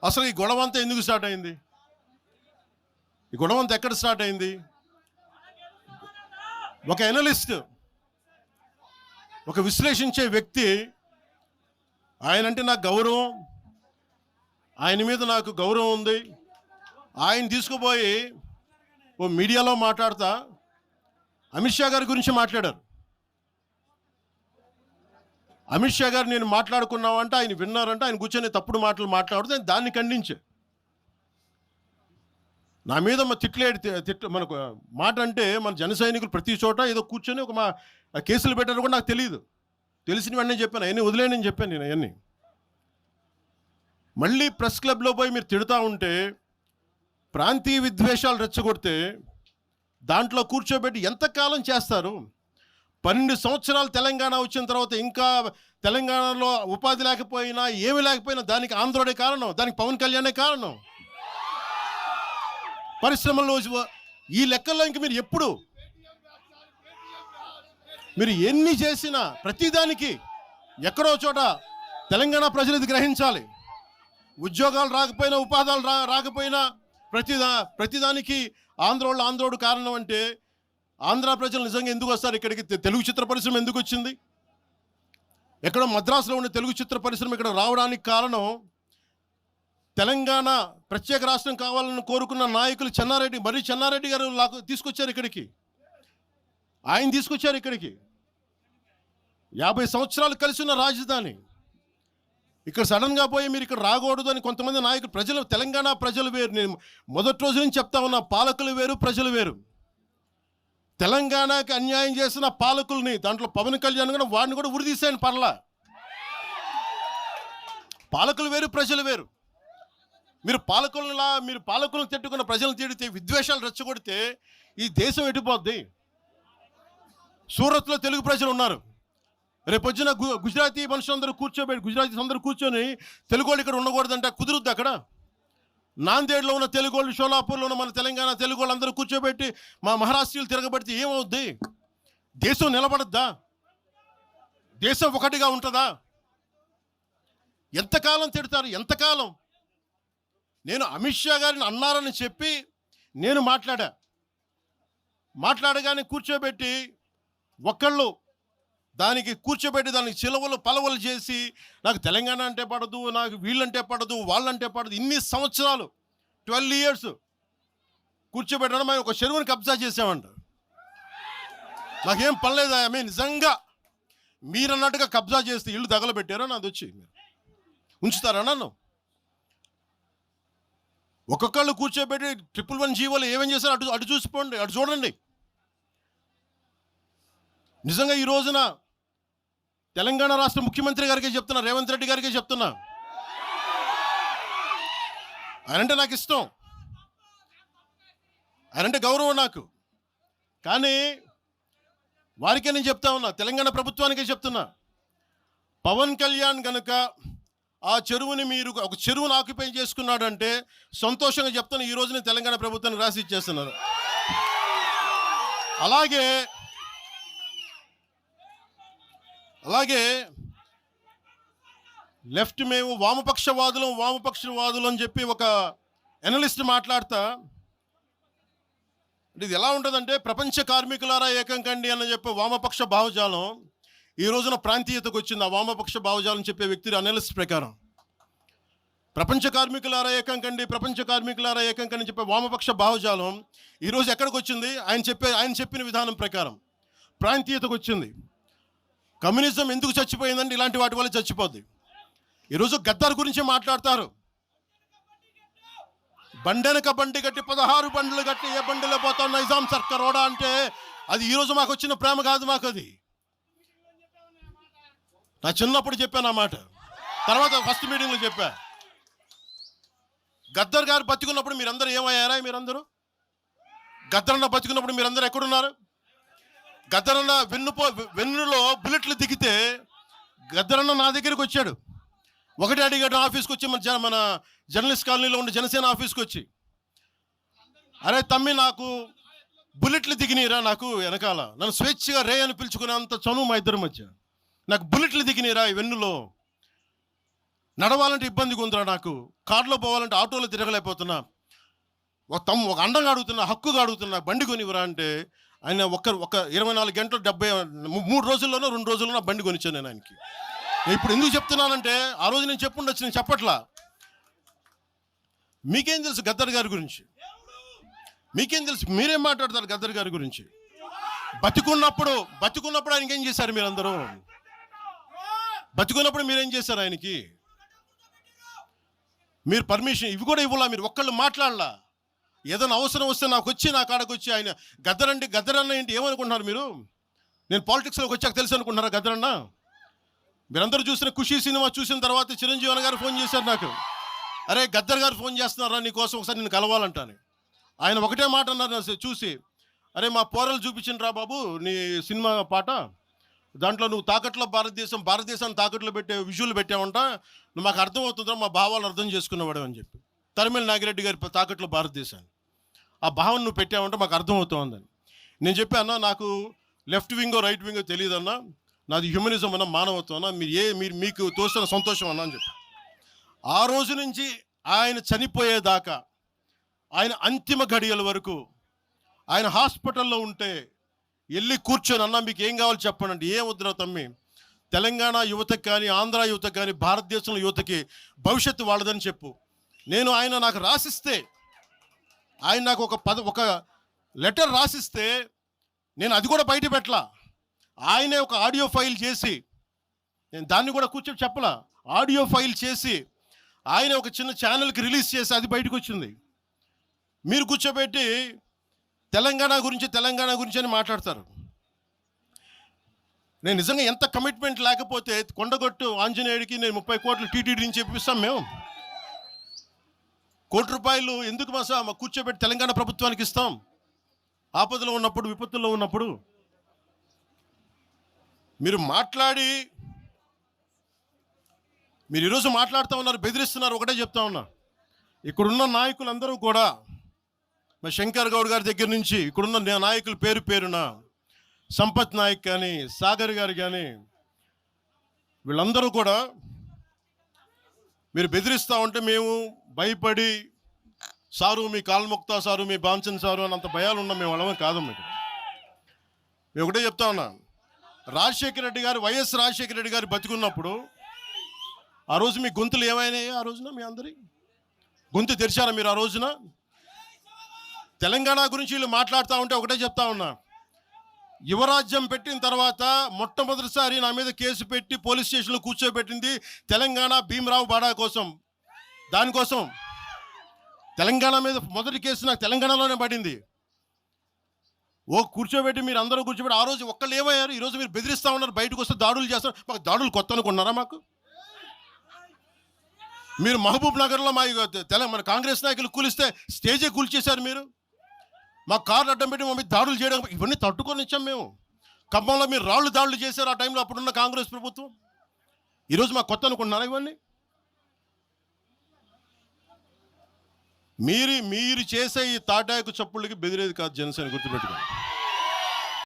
అసలు ఈ గొడవ అంతా ఎందుకు స్టార్ట్ అయింది? ఈ గొడవ అంతా ఎక్కడ స్టార్ట్ అయింది? ఒక ఎనలిస్ట్, ఒక విశ్లేషించే వ్యక్తి, ఆయనంటే నాకు గౌరవం, ఆయన మీద నాకు గౌరవం ఉంది, ఆయన తీసుకుపోయి ఓ మీడియాలో మాట్లాడతా అమిత్ షా గారి గురించి మాట్లాడారు. అమిత్ షా గారు నేను మాట్లాడుకున్నామంటే ఆయన విన్నారంటే ఆయన కూర్చొని తప్పుడు మాటలు మాట్లాడితే దాన్ని ఖండించే నా మీద మనకు మాట అంటే మన జన సైనికులు ప్రతి చోట ఏదో కూర్చొని ఒక కేసులు పెట్టారు కూడా నాకు తెలియదు. తెలిసిన వెంటనే చెప్పాను, అవన్నీ వదిలేనని చెప్పాను నేను. అవన్నీ మళ్ళీ ప్రెస్ క్లబ్లో పోయి మీరు తిడుతూ ఉంటే, ప్రాంతీయ విద్వేషాలు రెచ్చగొడితే దాంట్లో కూర్చోబెట్టి ఎంతకాలం చేస్తారు? 12 సంవత్సరాలు తెలంగాణ వచ్చిన తర్వాత ఇంకా తెలంగాణలో ఉపాధి లేకపోయినా ఏమి లేకపోయినా దానికి ఆంధ్రుడే కారణం, దానికి పవన్ కళ్యాణే కారణం. పరిశ్రమల్లో ఈ లెక్కల్లో ఇంక మీరు ఎప్పుడు మీరు ఎన్ని చేసినా ప్రతిదానికి ఎక్కడో చోట తెలంగాణ ప్రజలు ఇది గ్రహించాలి. ఉద్యోగాలు రాకపోయినా, ఉపాధాలు రాకపోయినా ప్రతిదానికి ఆంధ్రోడు కారణం అంటే ఆంధ్ర ప్రజలు నిజంగా ఎందుకు వస్తారు ఇక్కడికి? తెలుగు చిత్ర పరిశ్రమ ఎందుకు వచ్చింది? ఎక్కడో మద్రాసులో ఉన్న తెలుగు చిత్ర పరిశ్రమ ఇక్కడ రావడానికి కారణం తెలంగాణ ప్రత్యేక రాష్ట్రం కావాలని కోరుకున్న నాయకులు చెన్నారెడ్డి గారు తీసుకొచ్చారు ఇక్కడికి. ఆయన తీసుకొచ్చారు ఇక్కడికి. 50 సంవత్సరాలు కలిసి ఉన్న రాజధాని ఇక్కడ సడన్గా పోయి మీరు ఇక్కడ రాకూడదు అని కొంతమంది నాయకులు, తెలంగాణ ప్రజలు వేరు. నేను మొదటి రోజు నుంచి చెప్తా ఉన్నా, పాలకులు వేరు, ప్రజలు వేరు. తెలంగాణకి అన్యాయం చేసిన పాలకుల్ని, దాంట్లో పవన్ కళ్యాణ్ కూడా వాడిని కూడా ఉరిదీశాను పర్లా. పాలకులు వేరు, ప్రజలు వేరు. మీరు పాలకులను తిట్టుకున్న ప్రజలను తిడితే, విద్వేషాలు రెచ్చగొడితే ఈ దేశం ఎటుపోద్ది? సూరత్లో తెలుగు ప్రజలు ఉన్నారు. రేపొచ్చిన గుజరాతీ మనుషులందరూ గుజరాతీస్ అందరూ కూర్చొని తెలుగు వాళ్ళు ఇక్కడ ఉండకూడదంటే కుదురుద్ది అక్కడ? నాందేడ్లో ఉన్న తెలుగు వాళ్ళు, షోలాపూర్లో ఉన్న మన తెలంగాణ తెలుగు వాళ్ళు అందరూ కూర్చోబెట్టి మా మహారాష్ట్రీయులు తిరగబడితే ఏమవుద్ది? దేశం నిలబడద్దా? దేశం ఒకటిగా ఉంటుందా? ఎంతకాలం తిడతారు? ఎంతకాలం? నేను అమిత్ షా గారిని అన్నారని చెప్పి నేను మాట్లాడగానే కూర్చోబెట్టి దానికి చిలవలు పలవలు చేసి నాకు తెలంగాణ అంటే పడదు, నాకు వీళ్ళంటే పడదు, వాళ్ళంటే పడదు, ఇన్ని సంవత్సరాలు 12 years కూర్చోబెట్టడం. మేము ఒక చెరువుని కబ్జా చేసామంట. నాకేం పనిలేదా? నిజంగా మీరన్నట్టుగా కబ్జా చేస్తే ఇల్లు తగలబెట్టారా? నాది వచ్చి మీరు ఉంచుతారా నన్ను? ఒక్కొక్కళ్ళు కూర్చోబెట్టి 111 జీవోలు ఏమేం చేశారు అటు చూసిపోండి, అటు చూడండి. నిజంగా ఈ రోజున తెలంగాణ రాష్ట్ర ముఖ్యమంత్రి గారికి చెప్తున్నా, రేవంత్ రెడ్డి గారికి చెప్తున్నా, ఆయనంటే నాకు ఇష్టం, ఆయనంటే గౌరవం నాకు. కానీ వారికే నేను చెప్తా ఉన్నా, తెలంగాణ ప్రభుత్వానికే చెప్తున్నా, పవన్ కళ్యాణ్ కనుక ఆ చెరువుని ఒక చెరువును ఆక్యుపై చేసుకున్నాడంటే సంతోషంగా చెప్తాను, ఈ రోజున తెలంగాణ ప్రభుత్వానికి రాసి ఇచ్చేస్తున్నారు. అలాగే లెఫ్ట్ మేము వామపక్షవాదులు అని చెప్పి ఒక ఎనలిస్ట్ మాట్లాడతా, ఇది ఎలా ఉంటుందంటే, ప్రపంచ కార్మికులారా ఏకం కండి అని చెప్పే వామపక్ష భావజాలం ఈ రోజున ప్రాంతీయతకు వచ్చింది. ఆ వామపక్ష భావజాలం చెప్పే వ్యక్తి అనలిస్ట్ ప్రకారం ప్రపంచ కార్మికులారా ఏకం కండి చెప్పే వామపక్ష భావజాలం ఈరోజు ఎక్కడికి వచ్చింది? ఆయన చెప్పిన విధానం ప్రకారం ప్రాంతీయతకు వచ్చింది. కమ్యూనిజం ఎందుకు చచ్చిపోయిందంటే ఇలాంటి వాటి వల్ల చచ్చిపోద్ది. ఈరోజు గద్దర్ గురించి మాట్లాడతారు. బండెనక బండి కట్టి 16 బండ్లు కట్టి ఏ బండిలో పోతాం నైజాం సర్కార్ ఓడా అంటే అది ఈరోజు మాకు వచ్చిన ప్రేమ కాదు. మాకు అది నా చిన్నప్పుడు చెప్పాను ఆ మాట, తర్వాత ఫస్ట్ మీటింగ్లో చెప్పా. గద్దర్ గారు బతికున్నప్పుడు మీరందరూ ఏమయ్యారా? గద్దరన్న బతికున్నప్పుడు మీరందరూ ఎక్కడున్నారు? గద్దరన్న వెన్నులో బుల్లెట్లు దిగితే గద్దరన్న నా దగ్గరికి వచ్చాడు. ఒకటి అడిగాడు ఆఫీస్కి వచ్చి, మన జర్నలిస్ట్ కాలనీలో ఉండే జనసేన ఆఫీస్కి వచ్చి, అరే తమ్మి నాకు బుల్లెట్లు దిగినీరా, నాకు వెనకాల నన్ను స్వేచ్ఛగా రే అని పిలుచుకునే అంత చనువు మా ఇద్దరి మధ్య, నాకు బుల్లెట్లు దిగినీరా ఈ వెన్నులో, నడవాలంటే ఇబ్బందిగా ఉందిరా, నాకు కార్లో పోవాలంటే ఆటోలో తిరగలేకపోతున్నా, ఒక అండంగా అడుగుతున్నా, హక్కుగా అడుగుతున్నా, బండి కొనివ్వరా అంటే ఆయన ఒక 24 గంటలు 3 రోజుల్లోనో 2 రోజుల్లోనో బండి కొనిచ్చాను నేను ఆయనకి. ఇప్పుడు ఎందుకు చెప్తున్నానంటే ఆ రోజు నేను చెప్పుండొచ్చు, నేను చెప్పట్లా. మీకేం తెలుసు గద్దర్ గారి గురించి? మీకేం తెలుసు? మీరేం మాట్లాడతారు గద్దర్ గారి గురించి? బతికున్నప్పుడు ఆయనకి ఏం చేశారు మీరందరూ? బతికున్నప్పుడు మీరేం చేశారు ఆయనకి? మీరు పర్మిషన్ ఇవి కూడా ఇవ్వాలా, మీరు ఒక్కళ్ళు మాట్లాడలా. ఏదైనా అవసరం వస్తే నా కాడకు వచ్చి ఆయన గద్దర్ అన్న ఏంటి ఏమనుకుంటున్నారు మీరు? నేను పాలిటిక్స్లోకి వచ్చాక తెలుసు అనుకుంటున్నారా గద్దర్ అన్న? మీరందరూ చూసిన ఖుషీ సినిమా చూసిన తర్వాత చిరంజీవి అన్న గారు ఫోన్ చేశారు నాకు, అరే గద్దర్ గారు ఫోన్ చేస్తున్నారా నీకోసం, ఒకసారి నేను కలవాలంటాను. ఆయన ఒకటే మాట అన్నారు చూసి, అరే మా పోరలు చూపించిన బాబు నీ సినిమా పాట, దాంట్లో నువ్వు తాకట్లో భారతదేశాన్ని తాకట్లో పెట్టే విజువల్ పెట్టావంట, నువ్వు మాకు అర్థమవుతుందా, మా భావాలు అర్థం చేసుకునేవాడు అని చెప్పి. తరిమేల నాగిరెడ్డి గారి తాకట్లో భారతదేశాన్ని ఆ భావన నువ్వు పెట్టావంటే మాకు అర్థమవుతుందని నేను చెప్పాను. నాకు లెఫ్ట్ వింగో రైట్ వింగో తెలియదు అన్న, నాది హ్యూమనిజం అన్న, మానవత్వం అన్న, మీరు మీకు తోసిన సంతోషం అన్న అని చెప్పి. ఆ రోజు నుంచి ఆయన చనిపోయేదాకా, ఆయన అంతిమ గడియల వరకు ఆయన హాస్పిటల్లో ఉంటే వెళ్ళి కూర్చొని, అన్న మీకు ఏం కావాలి చెప్పండి అంటే, ఏం వద్దురా తమ్మి, తెలంగాణ యువతకి కానీ ఆంధ్ర యువతకి కానీ భారతదేశంలో యువతకి భవిష్యత్తు వాళ్ళదని చెప్పు. ఆయన నాకు రాసిస్తే, ఆయన నాకు ఒక లెటర్ రాసిస్తే నేను అది కూడా బయట పెట్టలా. ఆయనే ఒక ఆడియో ఫైల్ చేసి, నేను దాన్ని కూడా కూర్చొని చెప్పలా, ఆడియో ఫైల్ చేసి ఆయన ఒక చిన్న ఛానల్కి రిలీజ్ చేసి అది బయటకు వచ్చింది. మీరు కూర్చోబెట్టి తెలంగాణ గురించి అని మాట్లాడతారు. నేను నిజంగా ఎంత కమిట్మెంట్ లేకపోతే కొండగొట్టు ఆంజనేయుడికి నేను 30 కోట్లు టీటీడీ నుంచి చెప్పిస్తాం మేము. ₹1 కోటి ఎందుకు మా కూర్చోబెట్టి తెలంగాణ ప్రభుత్వానికి ఇస్తాం? ఆపదలో ఉన్నప్పుడు, విపత్తుల్లో ఉన్నప్పుడు మీరు మాట్లాడి, మీరు ఈరోజు మాట్లాడుతూ ఉన్నారు, బెదిరిస్తున్నారు. ఒకటే చెప్తా ఉన్నా, ఇక్కడున్న నాయకులందరూ కూడా, మా శంకర్ గౌడ్ గారి దగ్గర నుంచి ఇక్కడున్న నాయకులు పేరున సంపత్ నాయక్ కానీ, సాగర్ గారు కానీ, వీళ్ళందరూ కూడా మీరు బెదిరిస్తూ ఉంటే మేము భయపడి, సారు మీ కాల్ముక్తా సారు, మీ బాంచన్ సారు అని అంత భయాలు ఉన్నాం. మేము వాళ్ళమే కాదు. మేము ఒకటే చెప్తా ఉన్నా, వైఎస్ రాజశేఖర రెడ్డి గారు బతికున్నప్పుడు ఆ రోజు మీ గొంతులు ఏమైనాయి? ఆ రోజున మీ అందరి గొంతు తెరిచారా మీరు? ఆ రోజున తెలంగాణ గురించి వీళ్ళు మాట్లాడుతూ ఉంటే ఒకటే చెప్తా ఉన్నా, యువరాజ్యం పెట్టిన తర్వాత మొట్టమొదటిసారి నా మీద కేసు పెట్టి పోలీస్ స్టేషన్లో కూర్చోబెట్టింది తెలంగాణ భీమరావు బాడా కోసం. దానికోసం తెలంగాణ మీద మొదటి కేసు నాకు తెలంగాణలోనే పడింది. కూర్చోబెట్టి మీరు అందరూ కూర్చోబెట్టి, ఆ రోజు ఒక్కళ్ళు ఏమయ్యారు? ఈరోజు మీరు బెదిరిస్తూ ఉన్నారు, బయటకు వస్తే దాడులు చేస్తారు. మాకు దాడులు కొత్త అనుకున్నారా? మీరు మహబూబ్ నగర్లో మన కాంగ్రెస్ నాయకులు కూలిస్తే స్టేజే కూల్చేశారు మీరు. మా కార్లు అడ్డం పెట్టి మమ్మల్ని దాడులు చేయడం, ఇవన్నీ తట్టుకొని ఇచ్చాం మేము. ఖమ్మంలో మీరు దాడులు చేశారు ఆ టైంలో, అప్పుడున్న కాంగ్రెస్ ప్రభుత్వం. ఈరోజు మాకు కొత్త అనుకుంటున్నారా ఇవన్నీ? మీరు చేసే ఈ తాటాకు చప్పుళ్ళకి బెదిరేది కాదు జనసేన, గుర్తుపెట్టుకోండి.